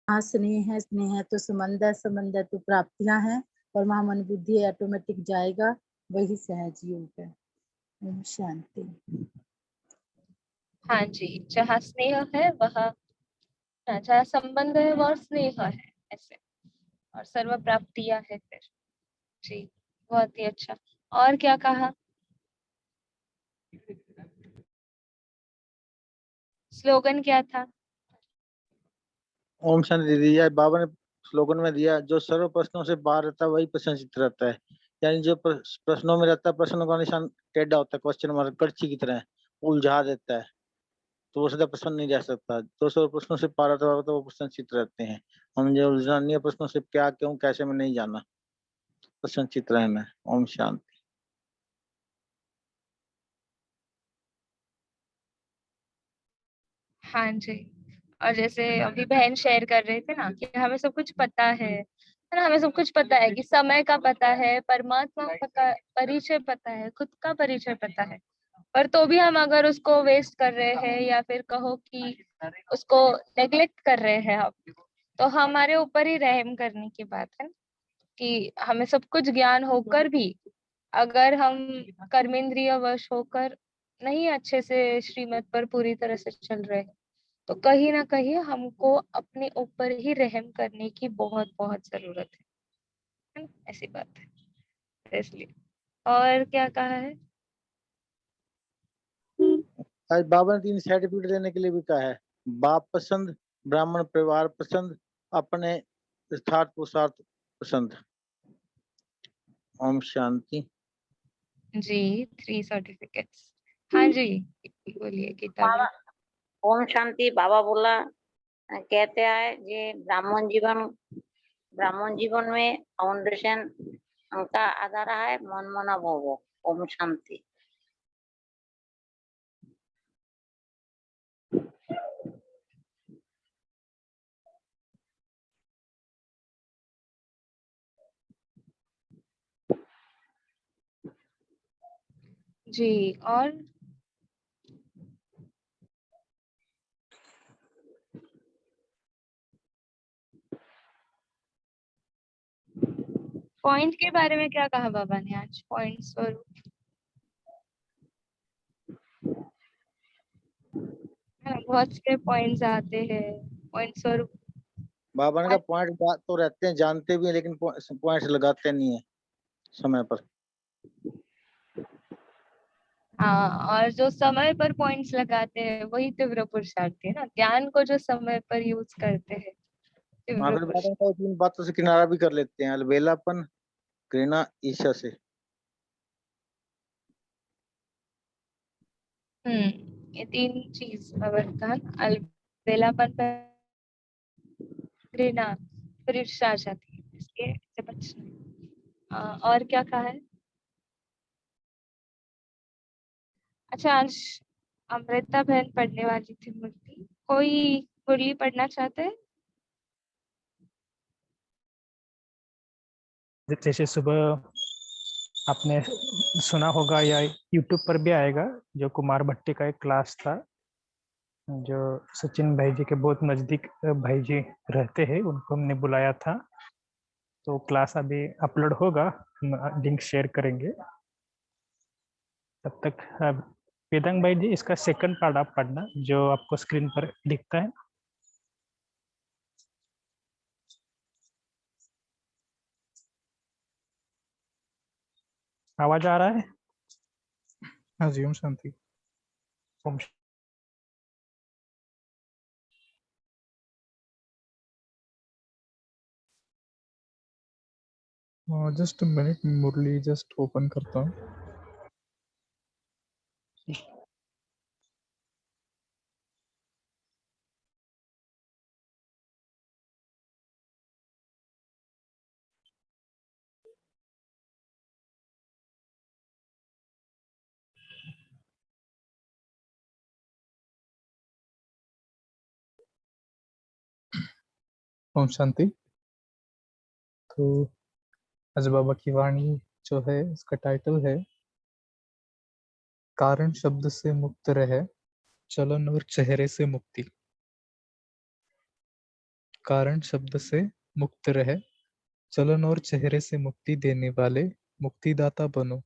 हाँ, स्नेह है, स्नेह है तो समंदर, समंदर तो प्राप्तियां हैं, और वहाँ मन बुद्धि ऑटोमेटिक जाएगा, वही सहज योग है। ओम शांति। हाँ जी, जहाँ स्नेह है वह, जहाँ संबंध है वह स्नेह है, ऐसे, और सर्व प्राप्तियां है फिर। जी, बहुत ही अच्छा। और क्या कहा? स्लोगन क्या था? ओम शांति दीदी, यह बाबा ने स्लोगन में दिया, जो सर्व प्रश्नों से बाहर रहता है वही प्रश्नचित रहता है। यानी जो प्रश्नों में रहता है, प्रश्नों का निशान टेढ़ा होता है, क्वेश्चन मार्क कड़छी की तरह उलझा देता है, तो वो सदा प्रश्न नहीं रह सकता। जो सर्व प्रश्नों से पार रहता है तो वो प्रश्नचित रहते हैं। हम जो उलझना नहीं है प्रश्नों से, क्या क्यों कैसे में नहीं जाना, प्रश्नचित रहना है। ओम शांति। हाँ जी, और जैसे अभी बहन शेयर कर रहे थे ना कि हमें सब कुछ पता है ना, हमें सब कुछ पता है, कि समय का पता है, परमात्मा का परिचय पता है, खुद का परिचय पता है, पर तो भी हम अगर उसको वेस्ट कर रहे हैं, या फिर कहो कि उसको नेग्लेक्ट कर रहे हैं हम, तो हमारे ऊपर ही रहम करने की बात है कि हमें सब कुछ ज्ञान होकर भी अगर हम कर्मेंद्रिय वश होकर नहीं अच्छे से श्रीमत पर पूरी तरह से चल रहे हैं, तो कहीं ना कहीं हमको अपने ऊपर ही रहम करने की बहुत बहुत जरूरत है ना? ऐसी बात है, इसलिए। और क्या कहा है? आज बाबा ने 3 सर्टिफिकेट देने के लिए भी कहा है। बाप पसंद, ब्राह्मण परिवार पसंद, अपने यथार्थ पुरुषार्थ पसंद। ओम शांति। जी, 3 सर्टिफिकेट्स। हाँ जी, बोलिए गीता बाबा मैम। ओम शांति। बाबा बोला कहते हैं ये ब्राह्मण जीवन में फाउंडेशन का आधार है मन मना भोगो। ओम शांति। जी, और पॉइंट के बारे में क्या कहा बाबा ने आज? पॉइंट्स और बहुत से पॉइंट्स आते हैं, पॉइंट्स और बाबा ने कहा पॉइंट तो रहते हैं, जानते भी हैं, लेकिन पॉइंट्स लगाते नहीं है समय पर। हाँ, और जो समय पर पॉइंट्स लगाते हैं वही तीव्र पुरुषार्थी है ना, ज्ञान को जो समय पर यूज करते हैं तीव्र फिर बाबा ने पुरुषार्थी। कहा 3 बातों से किनारा भी कर लेते हैं, अलबेलापन, घृणा, ईर्ष्या से। ये 3 चीज बाबा ने कहा ना, अलबेलापन, घृणा, फिर ईर्ष्या आ जाती है, इसलिए इससे बचना है। और क्या कहा है? अच्छा, आज अमृता बहन पढ़ने वाली थी मुरली, कोई मुरली पढ़ना चाहते हैं? जैसे सुबह आपने सुना होगा या यूट्यूब पर भी आएगा, जो कुमार भट्टी का एक क्लास था, जो सचिन भाई जी के बहुत नजदीक भाई जी रहते हैं, उनको हमने बुलाया था। तो क्लास अभी अपलोड होगा, हम लिंक शेयर करेंगे। तब तक वेदांग भाई जी, इसका सेकंड पार्ट आप पढ़ना, जो आपको स्क्रीन पर दिखता है। आवाज आ रहा है? हाँ जी, ओम शांति। ओम जस्ट मिनट, मुरली जस्ट ओपन करता हूँ। ओम शांति। तो आज बाबा की वाणी जो है, इसका टाइटल है कारण शब्द से मुक्त रहे, चलन और चेहरे से मुक्ति। कारण शब्द से मुक्त रहे, चलन और चेहरे से मुक्ति देने वाले मुक्तिदाता बनो।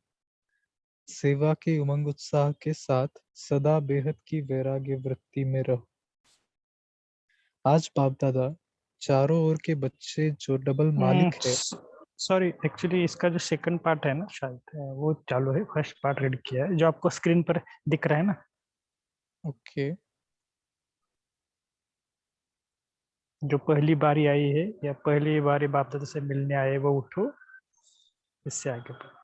सेवा के उमंग उत्साह के साथ सदा बेहद की वैराग्य वृत्ति में रहो। आज बाप दादा चारों ओर के बच्चे जो डबल मालिक है। सॉरी, एक्चुअली इसका जो सेकंड पार्ट है ना, शायद वो चालू है। फर्स्ट पार्ट रेड किया है जो आपको स्क्रीन पर दिख रहा है ना। ओके, जो पहली बारी आई है या पहली बारी बाप दादा से मिलने आए वो उठो, इससे आगे बढ़ो।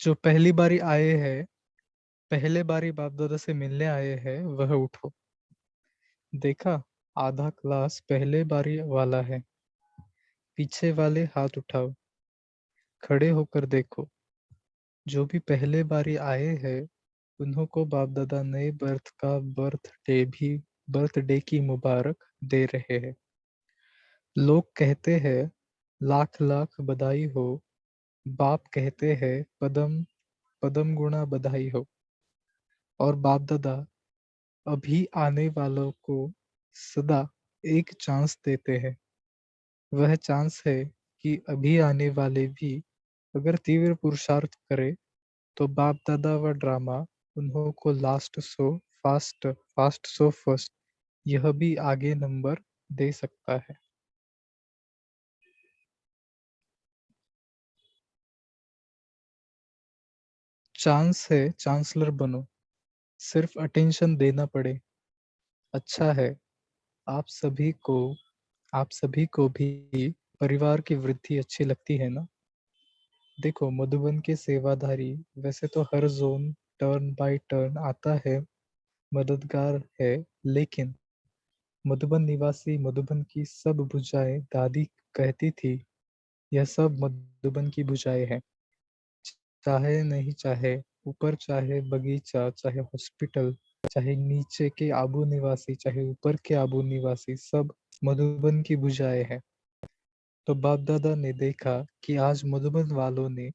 जो पहली बारी आए हैं, पहले बारी बाप दादा से मिलने आए हैं, वह उठो। देखा, आधा क्लास पहले बारी वाला है। पीछे वाले हाथ उठाओ, खड़े होकर देखो। जो भी पहले बारी आए हैं, उन्हों को बाप दादा नए बर्थ का बर्थडे की मुबारक दे रहे हैं। लोग कहते हैं लाख लाख बधाई हो, बाप कहते हैं पदम पदम गुणा बधाई हो। और बाप दादा अभी आने वालों को सदा एक चांस देते हैं। वह चांस है कि अभी आने वाले भी अगर तीव्र पुरुषार्थ करे तो बाप दादा व ड्रामा उन्हों को last so fast so first यह भी आगे नंबर दे सकता है। चांस है, चांसलर बनो, सिर्फ अटेंशन देना पड़े। अच्छा है, आप सभी को आप सभी को भी परिवार की वृद्धि अच्छी लगती है ना। देखो, मधुबन के सेवाधारी वैसे तो हर जोन टर्न बाय टर्न आता है, मददगार है, लेकिन मधुबन निवासी मधुबन की सब भुजाएं दादी कहती थी, यह सब मधुबन की भुजाएं हैं। चाहे नहीं चाहे, ऊपर चाहे बगीचा, चाहे हॉस्पिटल, चाहे नीचे के आबू निवासी, चाहे ऊपर के आबू निवासी, सब मधुबन की भुजाएं हैं। तो बाप दादा ने देखा कि आज मधुबन वालों ने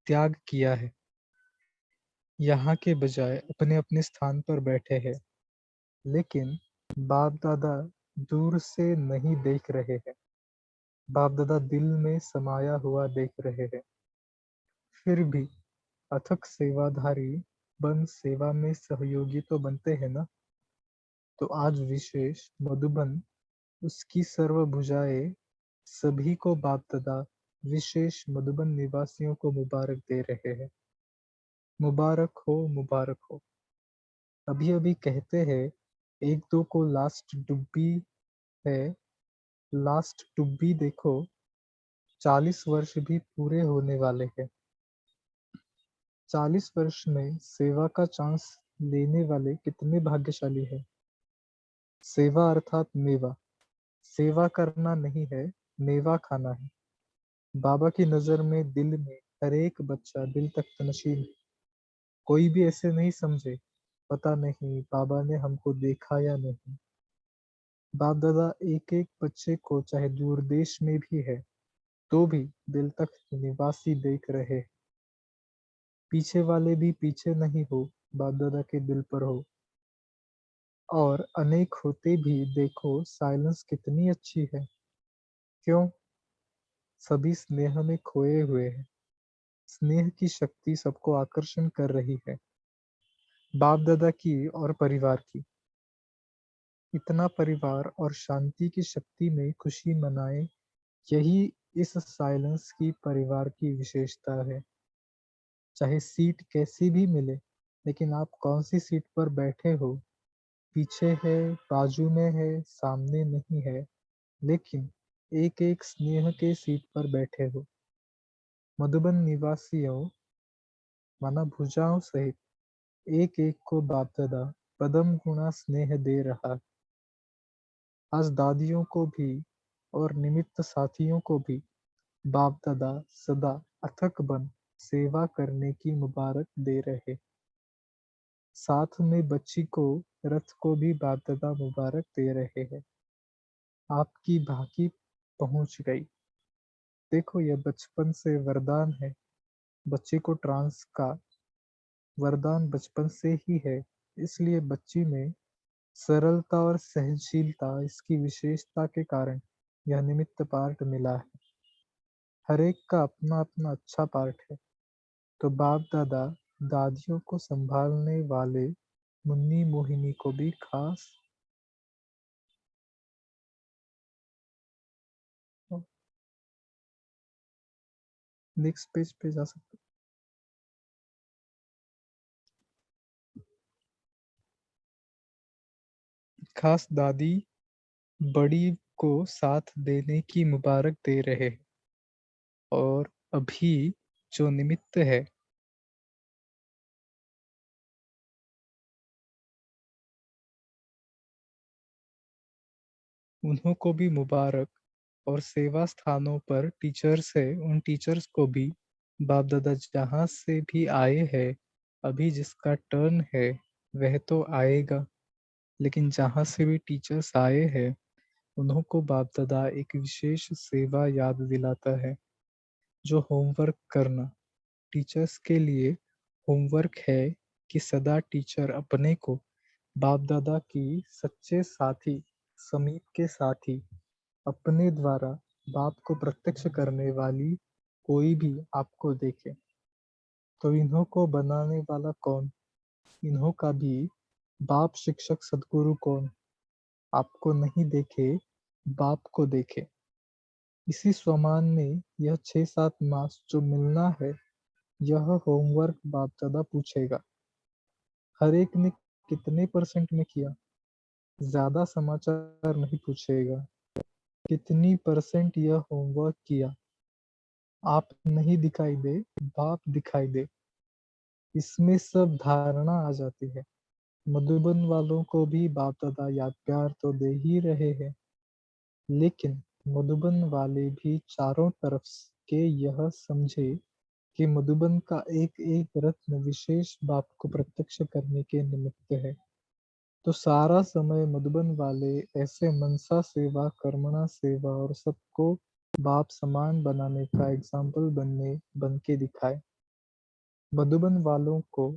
त्याग किया है, यहाँ के बजाय अपने अपने स्थान पर बैठे हैं। लेकिन बाप दादा दूर से नहीं देख रहे हैं, बाप दादा दिल में समाया हुआ देख रहे हैं। फिर भी अथक सेवाधारी बन सेवा में सहयोगी तो बनते हैं ना। तो आज विशेष मधुबन उसकी सर्व भुजाएं सभी को बाप दादा विशेष मधुबन निवासियों को मुबारक दे रहे हैं। मुबारक हो, मुबारक हो। अभी अभी कहते हैं एक दो को लास्ट डुब्बी है, लास्ट डुब्बी देखो, 40 वर्ष भी पूरे होने वाले हैं। 40 वर्ष में सेवा का चांस लेने वाले कितने भाग्यशाली हैं। सेवा अर्थात मेवा, सेवा करना नहीं है, मेवा खाना है। बाबा की नजर में दिल में हर एक बच्चा दिल तक नशील है। कोई भी ऐसे नहीं समझे पता नहीं बाबा ने हमको देखा या नहीं। बाप दादा एक एक बच्चे को चाहे दूर देश में भी है तो भी दिल तक निवासी देख रहे हैं। पीछे वाले भी पीछे नहीं हो, बाप दादा के दिल पर हो। और अनेक होते भी देखो साइलेंस कितनी अच्छी है। क्यों? सभी स्नेह में खोए हुए हैं। स्नेह की शक्ति सबको आकर्षण कर रही है, बाप दादा की और परिवार की। इतना परिवार और शांति की शक्ति में खुशी मनाए, यही इस साइलेंस की परिवार की विशेषता है। चाहे सीट कैसी भी मिले, लेकिन आप कौन सी सीट पर बैठे हो, पीछे है, बाजू में है, सामने नहीं है, लेकिन एक एक स्नेह के सीट पर बैठे हो। मधुबन निवासियों माना भुजाओं सहित एक एक को बाप दादा पदम गुणा स्नेह दे रहा। आज दादियों को भी और निमित्त साथियों को भी बाप दादा सदा अथक बन सेवा करने की मुबारक दे रहे। साथ में बच्ची को रथ को भी बाप दादा मुबारक दे रहे हैं। आपकी भाकी पहुंच गई। देखो यह बचपन से वरदान है। बच्चे को ट्रांस का वरदान बचपन से ही है, इसलिए बच्ची में सरलता और सहनशीलता इसकी विशेषता के कारण यह निमित्त पार्ट मिला है। हर एक का अपना अपना अच्छा पार्ट है। तो बाप दादा दादियों को संभालने वाले मुन्नी मोहिनी को भी खास नेक्स्ट पेज पे जा सकते खास दादी बड़ी को साथ देने की मुबारक दे रहे हैं और अभी जो निमित्त है उन्हों को भी मुबारक और सेवा स्थानों पर टीचर्स है उन टीचर्स को भी बाप दादा जहाँ से भी आए हैं अभी जिसका टर्न है वह तो आएगा, लेकिन जहाँ से भी टीचर्स आए हैं उन्हों को बाप दादा एक विशेष सेवा याद दिलाता है, जो होमवर्क करना। टीचर्स के लिए होमवर्क है कि सदा टीचर अपने को बाप दादा की सच्चे साथी समीप के साथी अपने द्वारा बाप को प्रत्यक्ष करने वाली कोई भी आपको देखे। तो इन्हों को बनाने वाला कौन? इन्हों का भी बाप शिक्षक सदगुरु कौन? आपको नहीं देखे बाप को देखे। इसी स्वमान में यह 6-7 मास जो मिलना है यह होमवर्क बाप दादा पूछेगा। हर एक ने कितने % में किया, ज्यादा समाचार नहीं पूछेगा। कितनी % यह होमवर्क किया, आप नहीं दिखाई दे बाप दिखाई दे, इसमें सब धारणा आ जाती है। मधुबन वालों को भी बाप दादा याद प्यार तो दे ही रहे हैं, लेकिन मधुबन वाले भी चारों तरफ के यह समझे कि मधुबन का एक एक रत्न विशेष बाप को प्रत्यक्ष करने के निमित्त है। तो सारा समय मधुबन वाले ऐसे मनसा सेवा कर्मणा सेवा और सबको बाप समान बनाने का एग्जाम्पल बन के दिखाए। मधुबन वालों को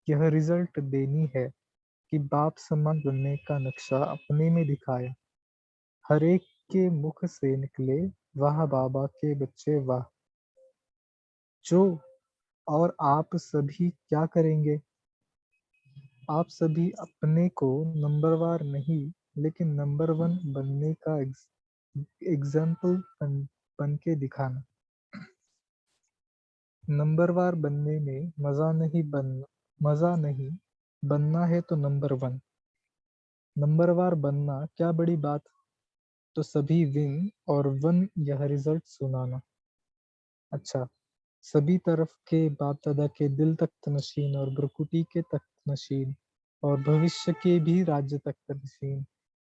यह रिजल्ट देनी है कि बाप समान बनने का नक्शा अपने में दिखाए। हर एक के मुख से निकले वाह बाबा के बच्चे वाह। जो और आप सभी क्या करेंगे? आप सभी अपने को नंबरवार नहीं लेकिन नंबर 1 बनने का एग्जाम्पल बन के दिखाना। नंबरवार बनने में मजा नहीं बनना है तो नंबर 1 नंबरवार बनना क्या बड़ी बात। तो सभी विन और 1 यह रिजल्ट सुनाना। अच्छा, सभी तरफ के बाप दादा के दिल तख्त नशीन और ब्रकुटी के तख्त नशीन और भविष्य के भी राज्य तख्त नशीन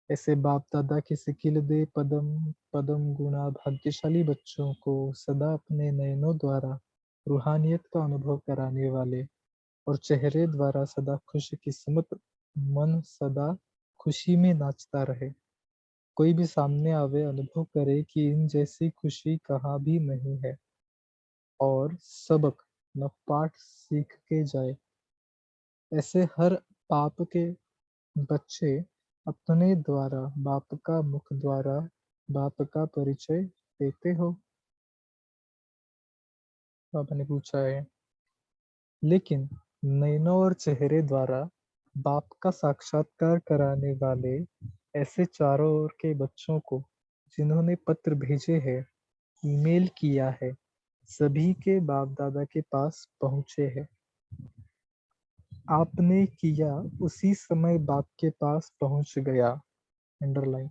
ऐसे बाप दादा के सिकिलदे पदम पदम गुणा भाग्यशाली बच्चों को सदा अपने नयनों द्वारा रूहानियत का अनुभव कराने वाले और चेहरे द्वारा सदा खुश किस्मत मन सदा खुशी में नाचता रहे। कोई भी सामने आवे अनुभव करे कि इन जैसी खुशी कहाँ भी नहीं है और सबक न पाठ सीख के जाए। ऐसे हर पाप के बच्चे अपने द्वारा बाप का मुख द्वारा बाप का परिचय देते हो। बाबा ने पूछा है, लेकिन नैनों और चेहरे द्वारा बाप का साक्षात्कार कराने वाले ऐसे चारों ओर के बच्चों को जिन्होंने पत्र भेजे हैं ईमेल किया है सभी के बाप दादा के पास पहुंचे हैं। आपने किया उसी समय बाप के पास पहुंच गया। अंडरलाइन।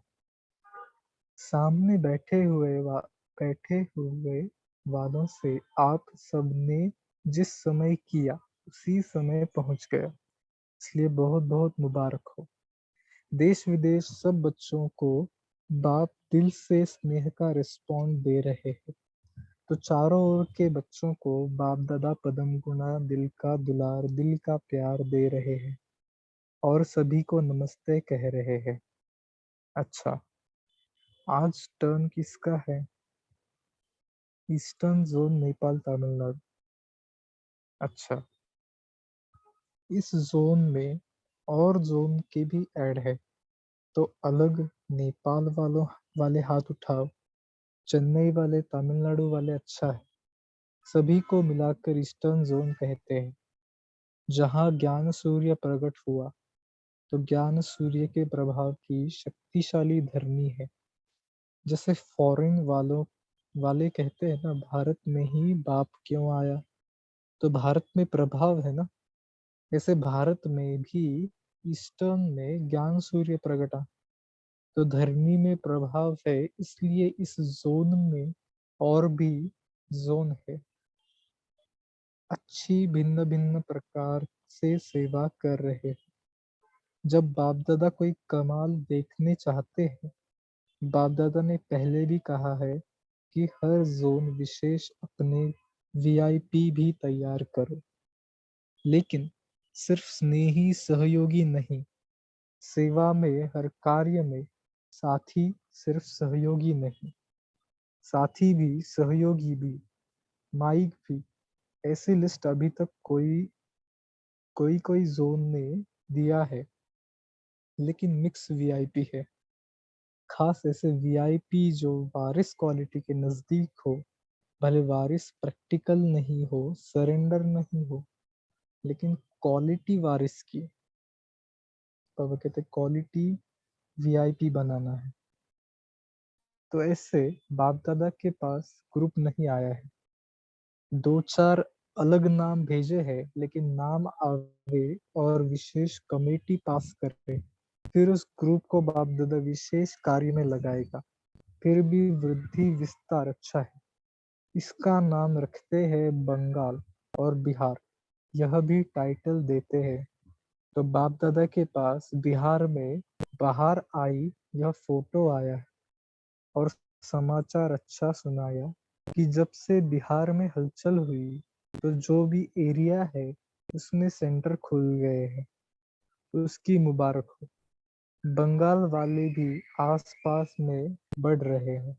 सामने बैठे हुए वालों से आप सबने जिस समय किया उसी समय पहुंच गया, इसलिए बहुत बहुत मुबारक हो। देश विदेश सब बच्चों को बाप दिल से स्नेह का रिस्पॉन्ड दे रहे हैं। तो चारों ओर के बच्चों को बाप दादा पदम गुना दिल का दुलार दिल का प्यार दे रहे हैं और सभी को नमस्ते कह रहे हैं। अच्छा, आज टर्न किसका है? Eastern zone Nepal Tamil Nadu. अच्छा, इस जोन में और जोन के भी ऐड है, तो अलग नेपाल वाले हाथ उठाओ, चेन्नई वाले, तमिलनाडु वाले, अच्छा है। सभी को मिलाकर ईस्टर्न जोन कहते हैं। जहाँ ज्ञान सूर्य प्रकट हुआ, तो ज्ञान सूर्य के प्रभाव की शक्तिशाली धरनी है। जैसे फॉरेन वाले कहते हैं ना, भारत में ही बाप क्यों आया, तो भारत में प्रभाव है ना। ऐसे भारत में भी ईस्टर्न में ज्ञान सूर्य प्रकटा, तो धरनी में प्रभाव है, इसलिए इस जोन में और भी जोन है। अच्छी भिन्न भिन्न प्रकार से सेवा कर रहे हैं। जब बाप दादा कोई कमाल देखने चाहते हैं, बाप दादा ने पहले भी कहा है कि हर जोन विशेष अपने वीआईपी भी तैयार करो, लेकिन सिर्फ स्नेही सहयोगी नहीं, सेवा में हर कार्य में साथी सिर्फ सहयोगी नहीं, साथी भी सहयोगी भी, माइक भी। ऐसी लिस्ट अभी तक कोई जोन ने दिया है, लेकिन मिक्स वीआईपी है। खास ऐसे वीआईपी जो वारिस क्वालिटी के नजदीक हो, भले वारिस प्रैक्टिकल नहीं हो, सरेंडर नहीं हो, लेकिन क्वालिटी वारिस की, तो वो कहते क्वालिटी वीआईपी बनाना है। तो ऐसे बाप दादा के पास ग्रुप नहीं आया है, दो चार अलग नाम भेजे हैं, लेकिन नाम आवे और विशेष कमेटी पास करे, फिर उस ग्रुप को बाप दादा विशेष कार्य में लगाएगा। फिर भी वृद्धि विस्तार अच्छा है। इसका नाम रखते हैं बंगाल और बिहार, यह भी टाइटल देते हैं। तो बाप दादा के पास बिहार में बाहर आई यह फोटो आया है, और समाचार अच्छा सुनाया कि जब से बिहार में हलचल हुई, तो जो भी एरिया है उसमें सेंटर खुल गए हैं, तो उसकी मुबारक हो। बंगाल वाले भी आसपास में बढ़ रहे हैं,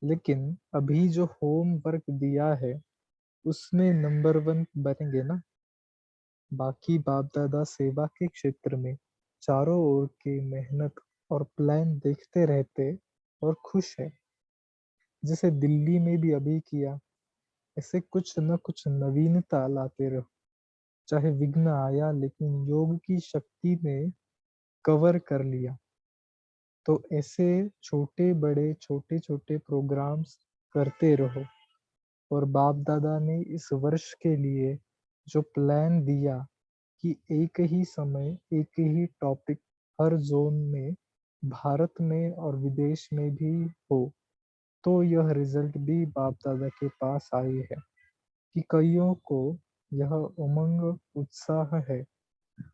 लेकिन अभी जो होम वर्क दिया है उसमें नंबर 1 बनेंगे ना। बाकी बाप दादा सेवा के क्षेत्र में चारों ओर की मेहनत और प्लान देखते रहते और खुश है। जैसे दिल्ली में भी अभी किया, ऐसे कुछ न कुछ नवीनता लाते रहो। चाहे विघ्न आया, लेकिन योग की शक्ति ने कवर कर लिया। तो ऐसे छोटे छोटे प्रोग्राम्स करते रहो। और बाप दादा ने इस वर्ष के लिए जो प्लान दिया कि एक ही समय एक ही टॉपिक हर जोन में, भारत में और विदेश में भी हो, तो यह रिजल्ट भी बाप दादा के पास आई है कि कईयों को यह उमंग उत्साह है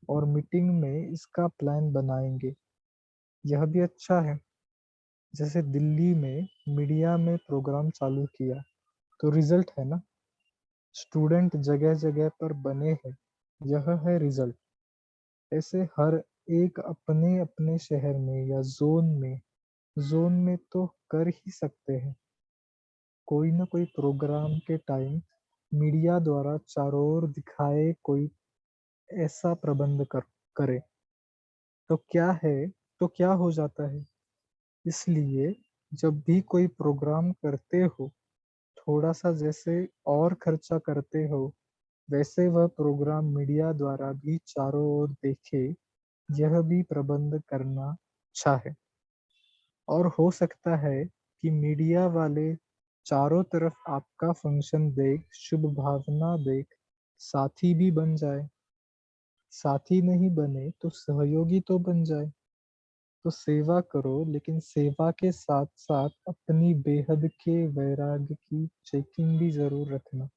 और मीटिंग में इसका प्लान बनाएंगे। यह भी अच्छा है। जैसे दिल्ली में मीडिया में प्रोग्राम चालू किया, तो रिजल्ट है ना। स्टूडेंट जगह जगह पर बने हैं, यह है रिजल्ट। ऐसे हर एक अपने अपने शहर में या जोन में तो कर ही सकते हैं। कोई ना कोई प्रोग्राम के टाइम मीडिया द्वारा चारों ओर दिखाए, कोई ऐसा प्रबंध करे, तो क्या हो जाता है। इसलिए जब भी कोई प्रोग्राम करते हो, थोड़ा सा जैसे और खर्चा करते हो, वैसे वह प्रोग्राम मीडिया द्वारा भी चारों ओर देखे, यह भी प्रबंध करना अच्छा है। और हो सकता है कि मीडिया वाले चारों तरफ आपका फंक्शन देख, शुभ भावना देख, साथी भी बन जाए। साथी नहीं बने तो सहयोगी तो बन जाए। तो सेवा करो, लेकिन सेवा के साथ साथ अपनी बेहद के वैराग्य की चेकिंग भी जरूर रखना,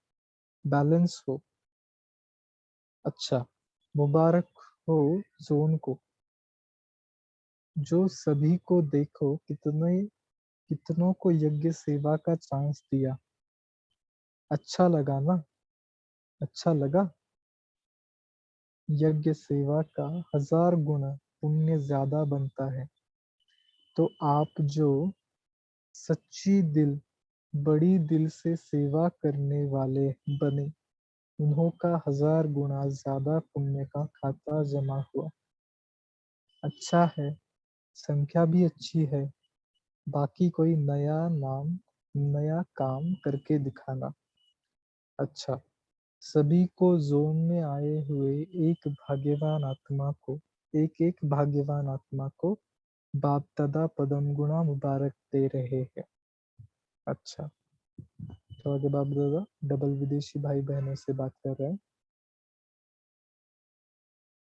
बैलेंस हो। अच्छा, मुबारक हो जोन को, जो सभी को देखो कितनों को यज्ञ सेवा का चांस दिया। अच्छा लगा ना? अच्छा लगा? यज्ञ सेवा का 1000 गुना पुण्य ज्यादा बनता है। तो आप जो सच्ची दिल बड़ी दिल से सेवा करने वाले बने, उन्हों का 1000 गुना ज्यादा पुण्य का खाता जमा हुआ। अच्छा है, संख्या भी अच्छी है, बाकी कोई नया काम करके दिखाना। अच्छा, सभी को जोन में आए हुए एक एक भाग्यवान आत्मा को बाप दादा पदम गुणा मुबारक दे रहे हैं। अच्छा, तो आगे बाप दादा डबल विदेशी भाई बहनों से बात कर रहे हैं।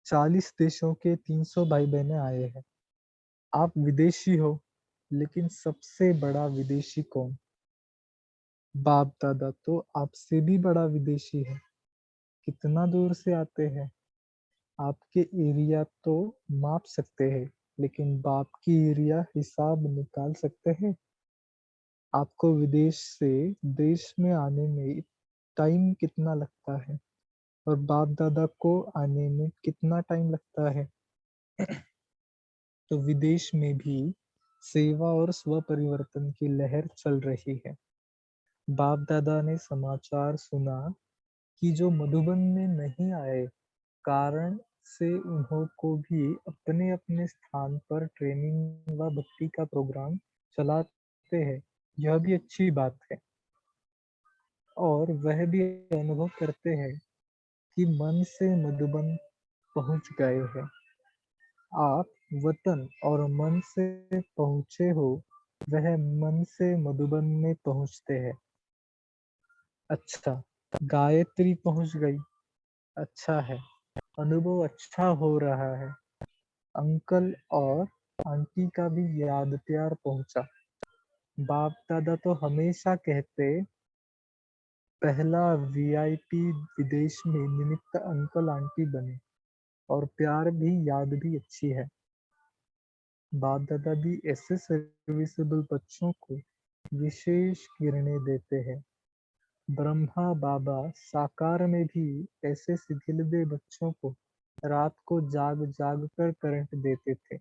40 देशों के 300 भाई बहनें आए हैं। आप विदेशी हो, लेकिन सबसे बड़ा विदेशी कौन? बाप दादा तो आपसे भी बड़ा विदेशी है। कितना दूर से आते हैं? आपके एरिया तो माप सकते हैं, लेकिन बाप की एरिया हिसाब निकाल सकते हैं? आपको विदेश से देश में आने में टाइम कितना लगता है और बाप दादा को आने में कितना टाइम लगता है? तो विदेश में भी सेवा और स्व परिवर्तन की लहर चल रही है। बाप दादा ने समाचार सुना कि जो मधुबन में नहीं आए, कारण से उन्हों को भी अपने अपने स्थान पर ट्रेनिंग व भक्ति का प्रोग्राम चलाते हैं। यह भी अच्छी बात है, और वह भी अनुभव करते हैं कि मन से मधुबन पहुंच गए हैं। आप वतन और मन से पहुंचे हो, वह मन से मधुबन में पहुंचते हैं। अच्छा, गायत्री पहुंच गई। अच्छा है, अनुभव अच्छा हो रहा है। अंकल और आंटी का भी याद प्यार पहुंचा। बाप दादा तो हमेशा कहते, पहला वीआईपी विदेश में निमित्त अंकल आंटी बने, और प्यार भी याद भी अच्छी है। बाप दादा भी ऐसे सर्विसेबल बच्चों को विशेष किरणें देते हैं। ब्रह्मा बाबा साकार में भी ऐसे सिखिलदे बच्चों को रात को जाग जाग कर करंट देते थे।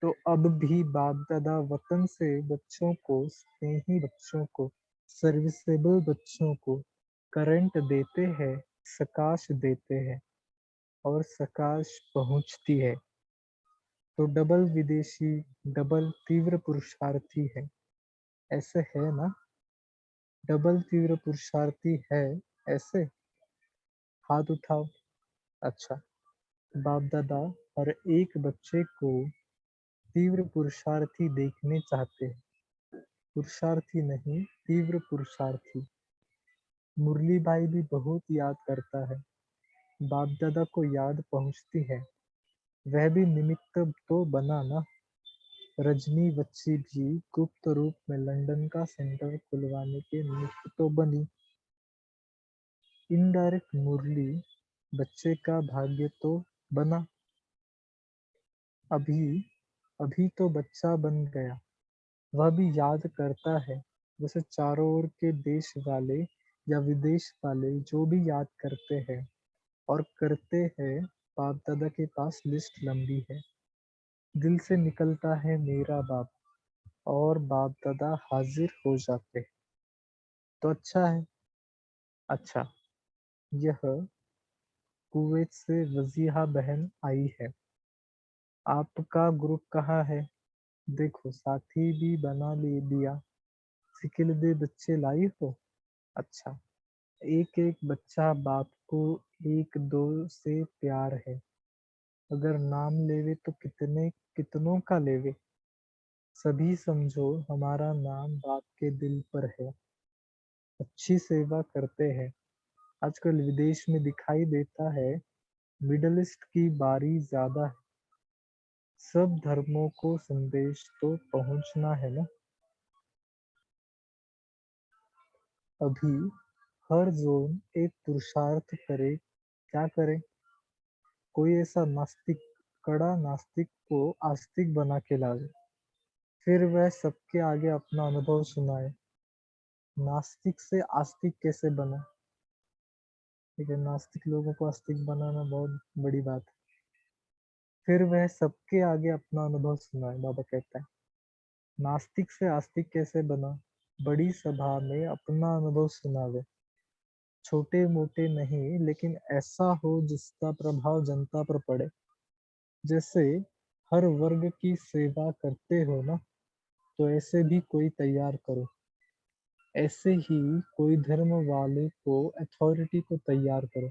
तो अब भी बाप दादा वतन से बच्चों को, स्नेही बच्चों को, सर्विसेबल बच्चों को करंट देते हैं, सकाश देते हैं, और सकाश पहुंचती है। तो डबल विदेशी डबल तीव्र पुरुषार्थी है, ऐसे है ना? डबल तीव्र पुरुषार्थी है ऐसे? हाथ उठाओ। अच्छा, बाप दादा हर एक बच्चे को तीव्र पुरुषार्थी देखने चाहते हैं। पुरुषार्थी नहीं, तीव्र पुरुषार्थी। मुरली भाई भी बहुत याद करता है, बाप दादा को याद पहुंचती है। वह भी निमित्त तो बना ना। रजनी बच्ची भी गुप्त रूप में लंदन का सेंटर खुलवाने के निमित्त तो बनी। इनडायरेक्ट मुरली बच्चे का भाग्य तो बना। अभी अभी तो बच्चा बन गया, वह भी याद करता है। वैसे चारों ओर के देश वाले या विदेश वाले जो भी याद करते हैं और करते हैं, बाप दादा के पास लिस्ट लंबी है। दिल से निकलता है मेरा बाप, और बाप दादा हाजिर हो जाते हैं। तो अच्छा है। अच्छा, यह कुवैत से वजीहा बहन आई है। आपका ग्रुप कहाँ है? देखो, साथी भी बना ले दिया। सिकिलदे बच्चे लाई हो? अच्छा, एक एक बच्चा बाप को एक दो से प्यार है। अगर नाम लेवे तो कितनों का लेवे। सभी समझो हमारा नाम बाप के दिल पर है। अच्छी सेवा करते हैं। आजकल विदेश में दिखाई देता है, मिडल ईस्ट की बारी ज्यादा है। सब धर्मों को संदेश तो पहुंचना है ना। अभी हर जोन एक पुरुषार्थ करे। क्या करे? कोई ऐसा नास्तिक, कड़ा नास्तिक को आस्तिक बना के लावे, फिर वह सबके आगे अपना अनुभव सुनाए। नास्तिक से आस्तिक कैसे बना? ठीक है, नास्तिक लोगों को आस्तिक बनाना बहुत बड़ी बात है। फिर वह सबके आगे अपना अनुभव सुनाए, बाबा कहता है। नास्तिक से आस्तिक कैसे बना? बड़ी सभा में अपना अनुभव सुनावे। छोटे मोटे नहीं, लेकिन ऐसा हो जिसका प्रभाव जनता पर पड़े। जैसे हर वर्ग की सेवा करते हो ना, तो ऐसे भी कोई तैयार करो। ऐसे ही कोई धर्म वाले को अथॉरिटी को तैयार करो,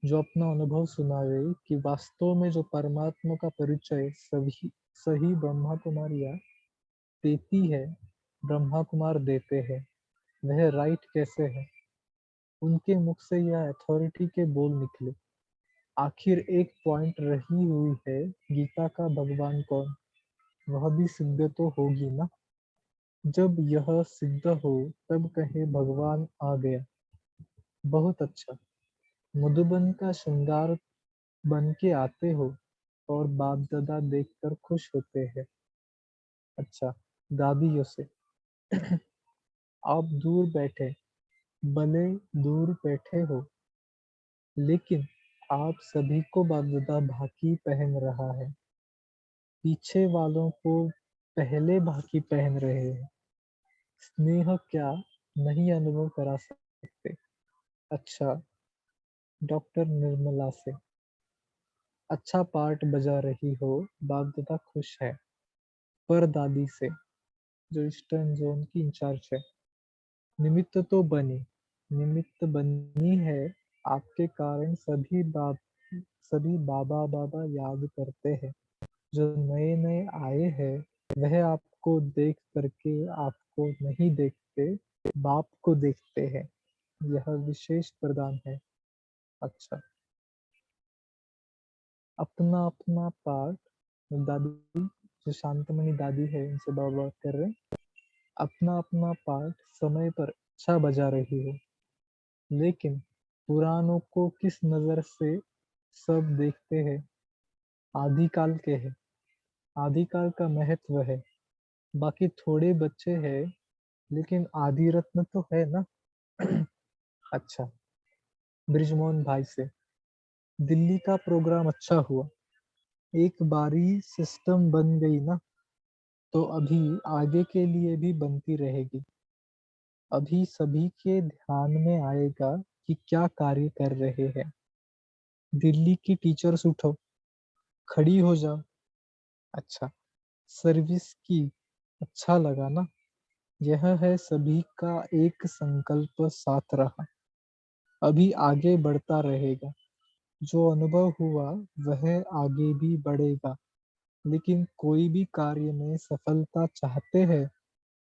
जो अपना अनुभव सुनावे कि वास्तव में जो परमात्मा का परिचय सभी सही ब्रह्मा कुमारियाँ देती है, ब्रह्मा कुमार देते हैं, वह राइट कैसे है। उनके मुख से यह अथॉरिटी के बोल निकले। आखिर एक पॉइंट रही हुई है, गीता का भगवान कौन, वह भी सिद्ध तो होगी ना। जब यह सिद्ध हो तब कहे भगवान आ गया। बहुत अच्छा। मधुबन का श्रृंगार बन के आते हो और बाप दादा देखकर खुश होते हैं। अच्छा, दादियों से आप दूर बैठे, भले दूर बैठे हो, लेकिन आप सभी को बाप दादा भाकी पहन रहा है। पीछे वालों को पहले भाकी पहन रहे हैं। स्नेह क्या नहीं अनुभव करा सकते। अच्छा, डॉक्टर निर्मला से अच्छा पार्ट बजा रही हो, बाप दादा खुश है। पर दादी से, जो ईस्टर्न जोन की इंचार्ज है, निमित्त तो बनी, निमित्त बनी है। आपके कारण सभी बाबा बाबा याद करते हैं। जो नए नए आए हैं, वह आपको देख करके आपको नहीं देखते, बाप को देखते हैं। यह विशेष प्रदान है। अच्छा, अपना अपना पार्ट दादी, जो शांतमणि दादी है, उनसे बात कर रहे हैं। अपना अपना पार्ट समय पर अच्छा बजा रही हो, लेकिन पुरानों को किस नजर से सब देखते हैं। आदिकाल के है, आदिकाल का महत्व है। बाकी थोड़े बच्चे हैं, लेकिन आदि रत्न तो है ना। अच्छा, ब्रिजमोहन भाई से, दिल्ली का प्रोग्राम अच्छा हुआ। एक बारी सिस्टम बन गई ना, तो अभी आगे के लिए भी बनती रहेगी। अभी सभी के ध्यान में आएगा कि क्या कार्य कर रहे हैं। दिल्ली की टीचर्स उठो, खड़ी हो जाओ। अच्छा, सर्विस की, अच्छा लगा ना। यह है सभी का एक संकल्प साथ रहा, अभी आगे बढ़ता रहेगा। जो अनुभव हुआ वह आगे भी बढ़ेगा। लेकिन कोई भी कार्य में सफलता चाहते हैं,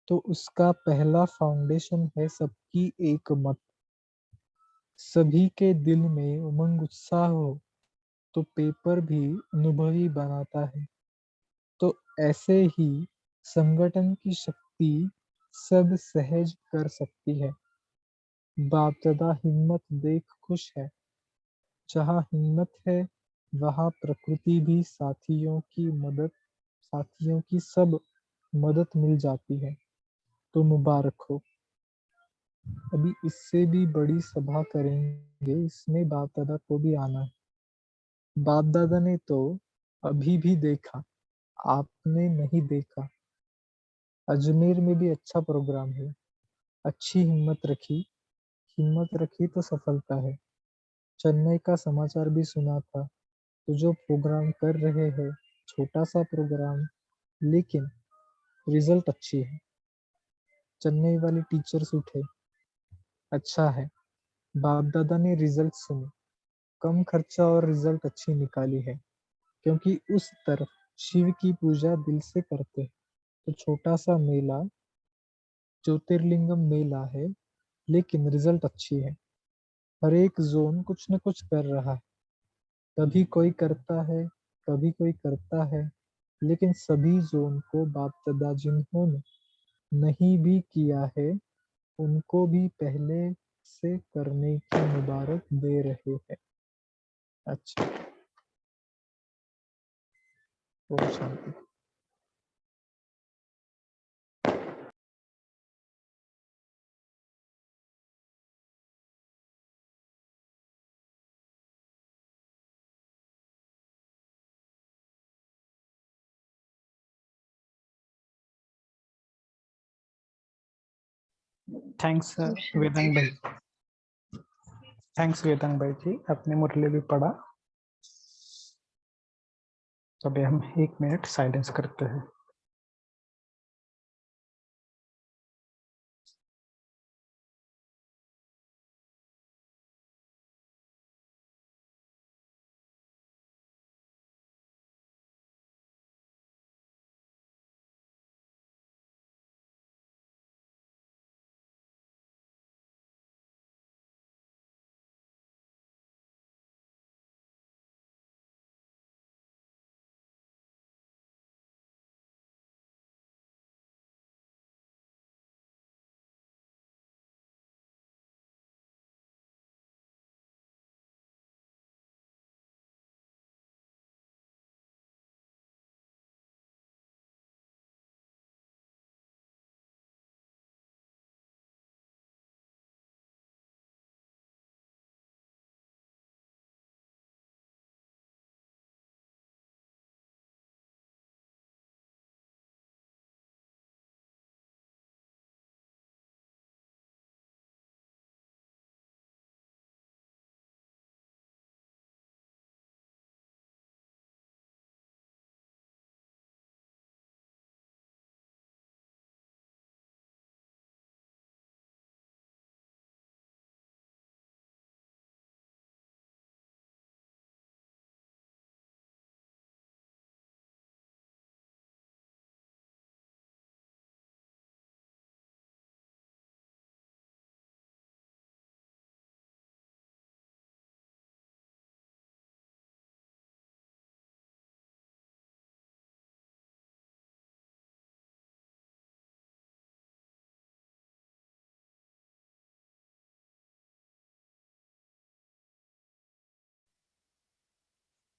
तो उसका पहला फाउंडेशन है सबकी एक मत। सभी के दिल में उमंग उत्साह हो, तो पेपर भी अनुभवी बनाता है। तो ऐसे ही संगठन की शक्ति सब सहज कर सकती है। बाप दादा हिम्मत देख खुश है। जहाँ हिम्मत है, वहाँ प्रकृति भी साथियों की सब मदद मिल जाती है। तो मुबारक हो। अभी इससे भी बड़ी सभा करेंगे, इसमें बाप दादा को भी आना है। बाप दादा ने तो अभी भी देखा, आपने नहीं देखा। अजमेर में भी अच्छा प्रोग्राम है। अच्छी हिम्मत रखी तो सफलता है। चेन्नई का समाचार भी सुना था। तो जो प्रोग्राम कर रहे हैं, छोटा सा प्रोग्राम, लेकिन रिजल्ट अच्छी है। चेन्नई वाली टीचर्स उठे, अच्छा है। बाप दादा ने रिजल्ट सुने, कम खर्चा और रिजल्ट अच्छी निकाली है। क्योंकि उस तरफ शिव की पूजा दिल से करते हैं। तो छोटा सा मेला, ज्योतिर्लिंगम मेला है, लेकिन रिजल्ट अच्छी है। हर एक जोन कुछ न कुछ कर रहा है। कभी कोई करता है, कभी कोई करता है, लेकिन सभी जोन को बाप दादा जिन्होंने नहीं भी किया है, उनको भी पहले से करने की मुबारक दे रहे हैं। अच्छा, ओम शांति। थैंक्स वेदांग भाई, थैंक्स वेदांग भाई जी, आपने मुरली भी पढ़ा। अभी हम 1 मिनट साइलेंस करते हैं।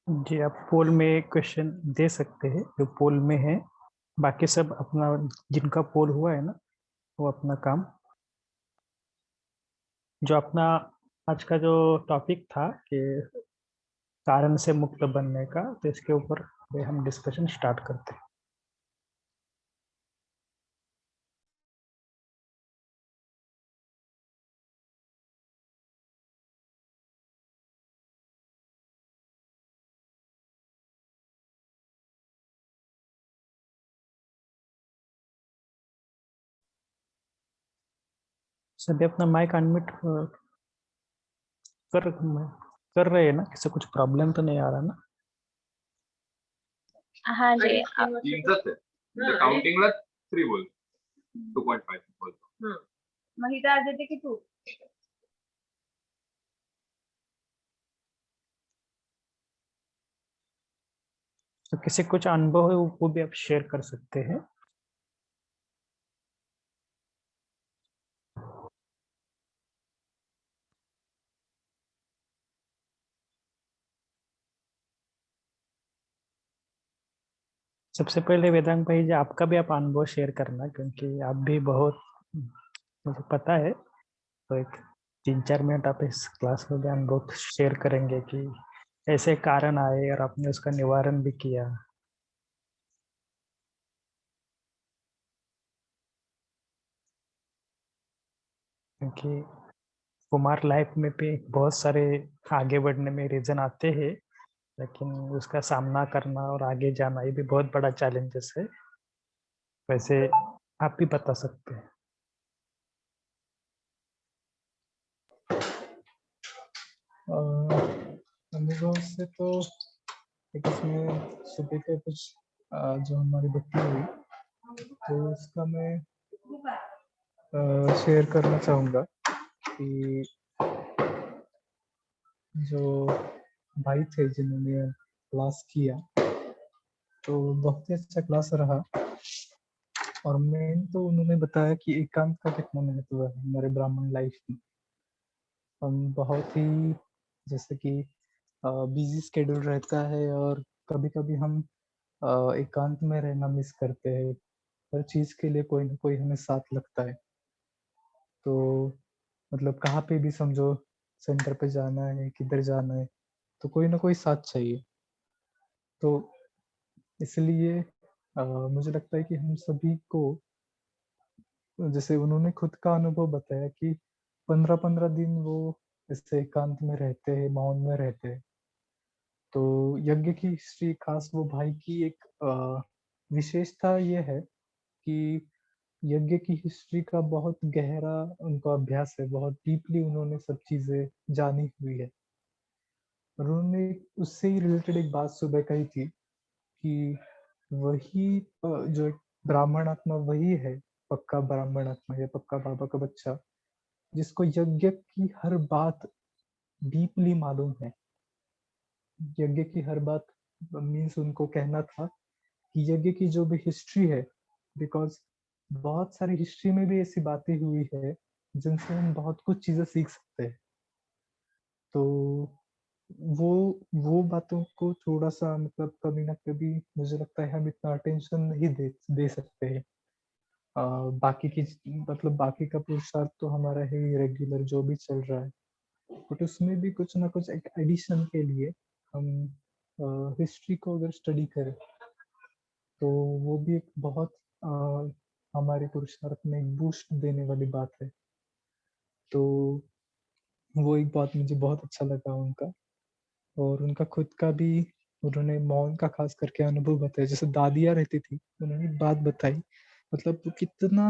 जी, आप पोल में क्वेश्चन दे सकते हैं जो पोल में है। बाकी सब अपना, जिनका पोल हुआ है ना, वो अपना काम, जो अपना आज का जो टॉपिक था कि कारण से मुक्त बनने का, तो इसके ऊपर हम डिस्कशन स्टार्ट करते हैं। सभी अपना माइक अनम्यूट कर रहे हैं ना? किसी कुछ प्रॉब्लम तो नहीं आ रहा ना? हाँ जी, काउंटिंगला 3 बोल, 2.5 बोल. महिला आज येते की तू? तो किसी कुछ अनुभव है वो भी आप शेयर कर सकते हैं। सबसे पहले वेदांग भाई जी, आपका भी आप अनुभव शेयर करना, क्योंकि आप भी बहुत, मुझे पता है, तो एक 3-4 मिनट आप इस क्लास में भी अनुभव शेयर करेंगे कि ऐसे कारण आए और आपने उसका निवारण भी किया। क्योंकि कुमार लाइफ में भी बहुत सारे आगे बढ़ने में रीजन आते हैं, लेकिन उसका सामना करना और आगे जाना ये भी बहुत बड़ा चैलेंजेस है। वैसे आप भी बता सकते हैं। अनुभव से तो एक इसमें सुबह के कुछ जो हमारी बत्ती हुई, तो उसका मैं शेयर करना चाहूँगा कि जो भाई थे जिन्होंने क्लास किया, तो बहुत ही अच्छा क्लास रहा। और मेन तो उन्होंने बताया कि एकांत का कितना महत्व है हमारे ब्राह्मण लाइफ में। हम बहुत ही, जैसे कि बिजी स्केड्यूल रहता है और कभी-कभी हम एकांत में रहना मिस करते हैं। हर चीज़ के लिए कोई ना कोई हमें साथ लगता है। तो मतलब कहाँ पे भी समझो, सेंटर पे जाना है, किधर जाना है, तो कोई ना कोई साथ चाहिए। तो इसलिए मुझे लगता है कि हम सभी को जैसे उन्होंने खुद का अनुभव बताया कि 15-15 दिन वो ऐसे एकांत में रहते हैं, मौन में रहते हैं। तो यज्ञ की हिस्ट्री खास वो भाई की एक विशेषता ये है कि यज्ञ की हिस्ट्री का बहुत गहरा उनका अभ्यास है, बहुत डीपली उन्होंने सब चीजें जानी हुई है। और उन्होंने उससे ही रिलेटेड एक बात सुबह कही थी कि वही जो एक ब्राह्मण आत्मा वही है, पक्का ब्राह्मण आत्मा या पक्का बाबा का बच्चा, जिसको यज्ञ की हर बात डीपली मालूम है। यज्ञ की हर बात मीन्स उनको कहना था कि यज्ञ की जो भी हिस्ट्री है, बिकॉज बहुत सारी हिस्ट्री में भी ऐसी बातें हुई है जिनसे हम बहुत कुछ चीजें सीख सकते हैं। तो वो बातों को थोड़ा सा मतलब कभी ना कभी मुझे लगता है हम इतना अटेंशन नहीं दे सकते हैं। बाकी की मतलब बाकी का पुरुषार्थ तो हमारा है रेगुलर जो भी चल रहा है, बट उसमें भी कुछ ना कुछ एक एडिशन के लिए हम हिस्ट्री को अगर स्टडी करें तो वो भी एक बहुत हमारे पुरुषार्थ में एक बूस्ट देने वाली बात है। तो वो एक बात मुझे बहुत अच्छा लगा उनका। और उनका खुद का भी उन्होंने मौन का खास करके अनुभव बताया। जैसे दादियाँ रहती थी, उन्होंने एक बात बताई, मतलब वो कितना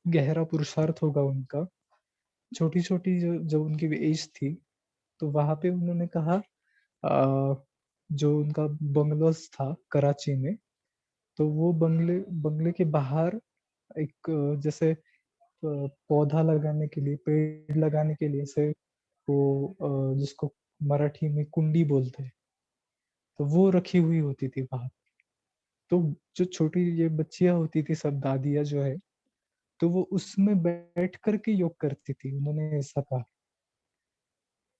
गहरा पुरुषार्थ होगा उनका। छोटी-छोटी जो उनकी एज थी, तो वहाँ पे उन्होंने कहा जो उनका बंगलोज़ था कराची में, तो वो बंगले के बाहर एक जैसे पौधा लगाने के लिए, पेड़ लगाने के लिए से वो जिसको मराठी में कुंडी बोलते हैं, तो वो रखी हुई होती थी वहाँ। तो जो छोटी ये बच्चियाँ होती थी सब दादियाँ जो है, तो वो उसमें बैठ कर के योग करती थी, उन्होंने ऐसा कहा।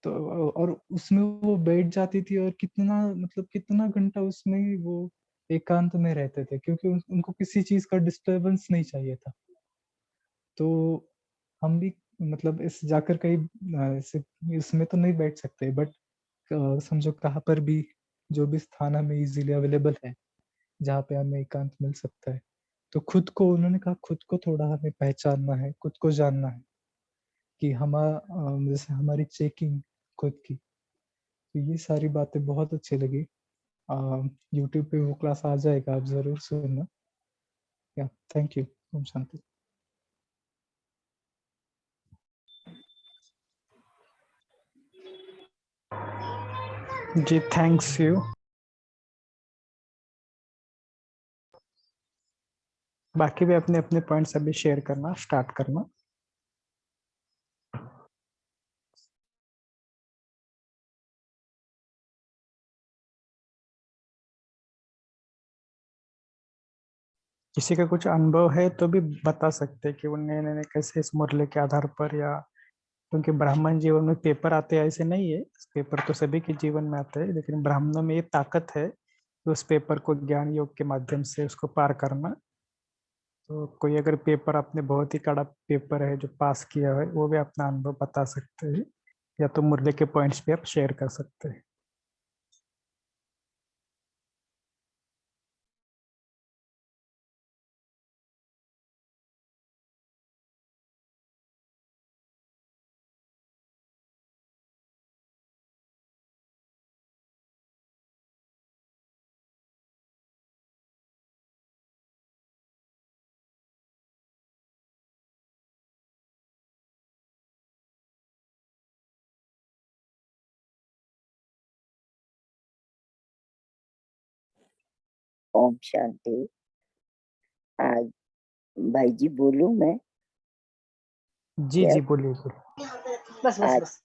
तो और उसमें वो बैठ जाती थी और कितना मतलब कितना घंटा उसमें वो एकांत में रहते थे, क्योंकि उनको किसी चीज़ का डिस्टर्बेंस नहीं चाहिए था। तो हम भी मतलब इस जाकर कहीं ऐसे इसमें तो नहीं बैठ सकते, बट समझो कहाँ पर भी जो भी स्थान हमें इजीली अवेलेबल है, जहाँ पे हमें एकांत मिल सकता है, तो खुद को उन्होंने कहा खुद को थोड़ा हमें पहचानना है, खुद को जानना है कि जैसे हमारी चेकिंग खुद की। तो ये सारी बातें बहुत अच्छी लगी। यूट्यूब पे वो क्लास आ जाएगा, आप जरूर सुनना। या थैंक यू। ओम शांति। जी थैंक्स यू। बाकी भी अपने अपने पॉइंट्स अभी शेयर करना स्टार्ट करना। किसी का कुछ अनुभव है तो भी बता सकते हैं कि उन्होंने कैसे इस मुरली के आधार पर, या क्योंकि ब्राह्मण जीवन में पेपर आते हैं ऐसे नहीं है, पेपर तो सभी के जीवन में आते हैं, लेकिन ब्राह्मणों में ये ताकत है कि उस पेपर को ज्ञान योग के माध्यम से उसको पार करना। तो कोई अगर पेपर आपने बहुत ही कड़ा पेपर है जो पास किया है, वो भी अपना अनुभव बता सकते हैं, या तो मुरली के पॉइंट्स भी आप शेयर कर सकते हैं। ओम शांति। आज भाई जी बोलूं मैं? जी जी बोलिए बस बस आज बस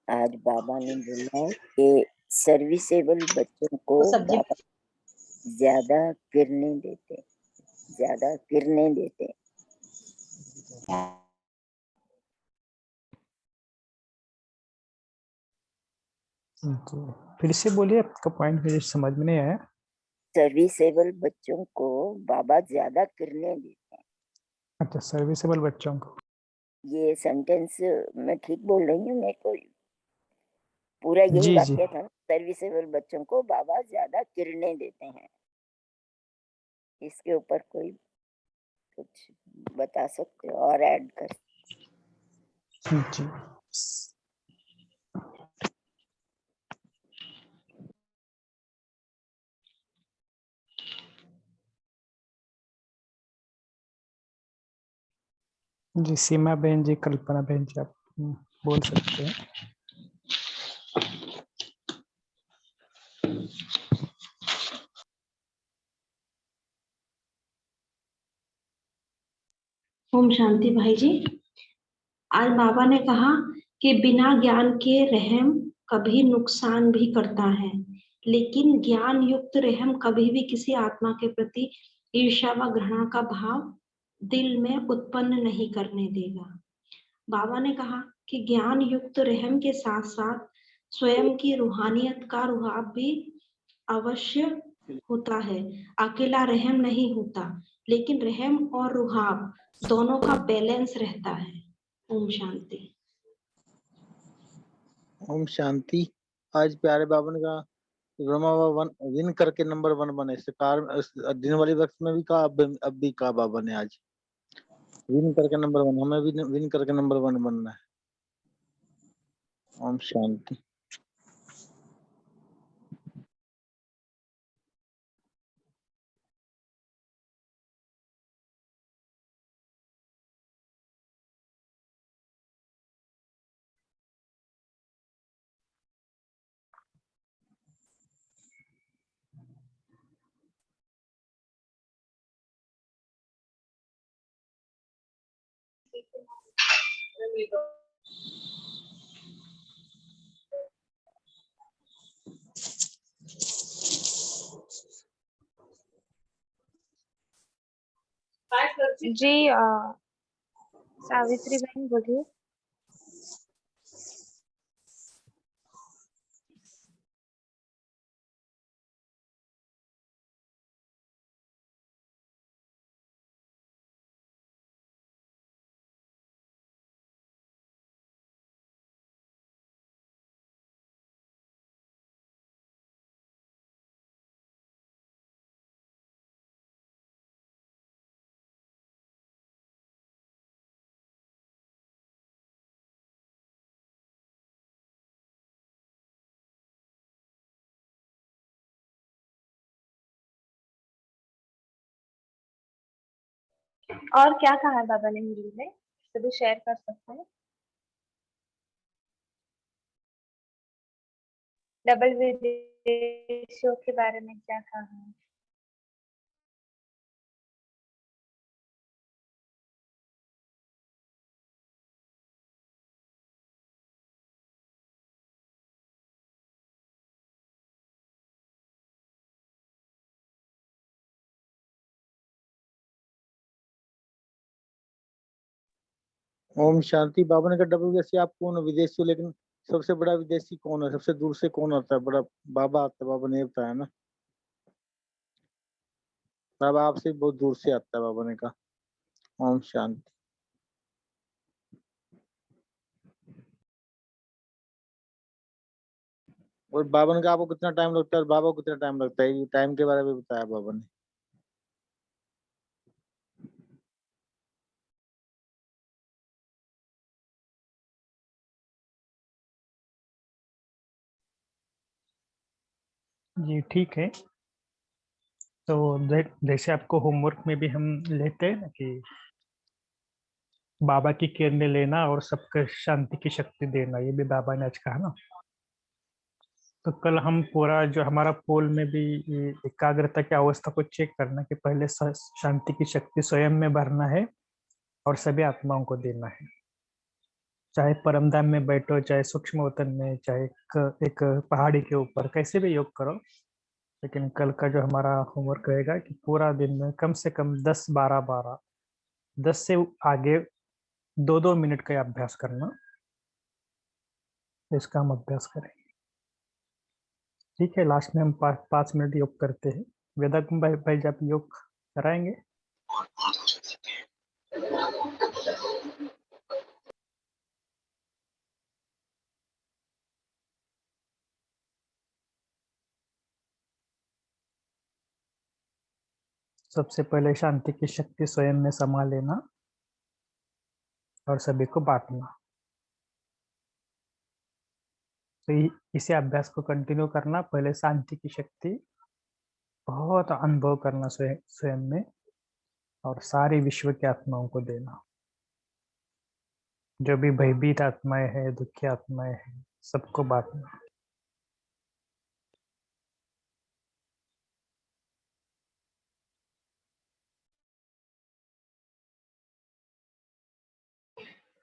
आज बाबा ने बोला है कि सर्विसेबल बच्चों को वो सब्जी बाबा ज्यादा किरणें देते, ज्यादा किरणें देते। फिर से बोलिए, आपका पॉइंट मुझे समझ में नहीं आया। सर्विसेबल बच्चों को बाबा ज्यादा किरणें देते हैं। अच्छा, सर्विसेबल बच्चों को। ये सेंटेंस मैं ठीक बोल रही हूँ? मेरे को पूरा यही जी जी वाक्य था, सर्विसेबल बच्चों को बाबा ज्यादा किरणें देते हैं। इसके ऊपर कोई कुछ बता सकते हो और ऐड कर? जी जी, सीमा बहन जी, कल्पना बहन जी, आप बोल सकते हैं। ओम शांति भाई जी। आज बाबा ने कहा कि बिना ज्ञान के रहम कभी नुकसान भी करता है, लेकिन ज्ञान युक्त रहम कभी भी किसी आत्मा के प्रति ईर्ष्या व घृणा का भाव दिल में उत्पन्न नहीं करने देगा। बाबा ने कहा कि ज्ञान युक्त रहम के साथ साथ स्वयं की रूहानियत का रुहाब भी अवश्य होता है। अकेला रहम नहीं होता, लेकिन रहम और रुहाब दोनों का बैलेंस रहता है। ओम शांति। ओम शांति। आज प्यारे बाबा ने कहा ब्रह्मा बाबा विन करके नंबर 1 बने। इस कार दिन वाली वक्त में भी कहा, अब भी कहा बाबा ने आज विन करके नंबर 1। हमें भी विन करके नंबर 1 बनना है। ओम शांति। जी सावित्री बहन बोलिए। और क्या कहा है बाबा ने हिंदी में, सभी शेयर कर सकते हैं। डबल विदेशियों के बारे में क्या कहा है? ओम शांति। बाबा ने कहा डबल विदेशी आप कौन हो? विदेशी हो, लेकिन सबसे बड़ा विदेशी कौन है? सबसे दूर से कौन आता है? बड़ा बाबा आता है। बाबा ने बताया ना, बाबा आपसे बहुत दूर से आता है। बाबा ने कहा ओम शांति। और बाबा ने कहा आपको कितना टाइम लगता है? और बाबा को कितना टाइम लगता है? ये टाइम के बारे में बताया बाबा ने। जी ठीक है। तो जैसे आपको होमवर्क में भी हम लेते हैं ना कि बाबा की किरणें लेना और सबके शांति की शक्ति देना, ये भी बाबा ने आज कहा ना। तो कल हम पूरा जो हमारा पोल में भी ये एकाग्रता की अवस्था को चेक करना कि पहले शांति की शक्ति स्वयं में भरना है और सभी आत्माओं को देना है। चाहे परमधाम में बैठो, चाहे सूक्ष्म वतन में, चाहे एक पहाड़ी के ऊपर, कैसे भी योग करो। लेकिन कल का जो हमारा होमवर्क रहेगा कि पूरा दिन में कम से कम 10 से आगे 2-2 मिनट का अभ्यास करना। इसका हम अभ्यास करें। ठीक है, लास्ट में हम 5 मिनट योग करते हैं। वेदाकुम भाई जी, आप योग कराएंगे? सबसे पहले शांति की शक्ति स्वयं में समा लेना और सभी को बांटना। तो इसे अभ्यास को कंटिन्यू करना, पहले शांति की शक्ति बहुत अनुभव करना स्वयं में और सारे विश्व की आत्माओं को देना। जो भी भयभीत आत्माएं हैं, दुखी आत्माएं हैं, सबको बांटना।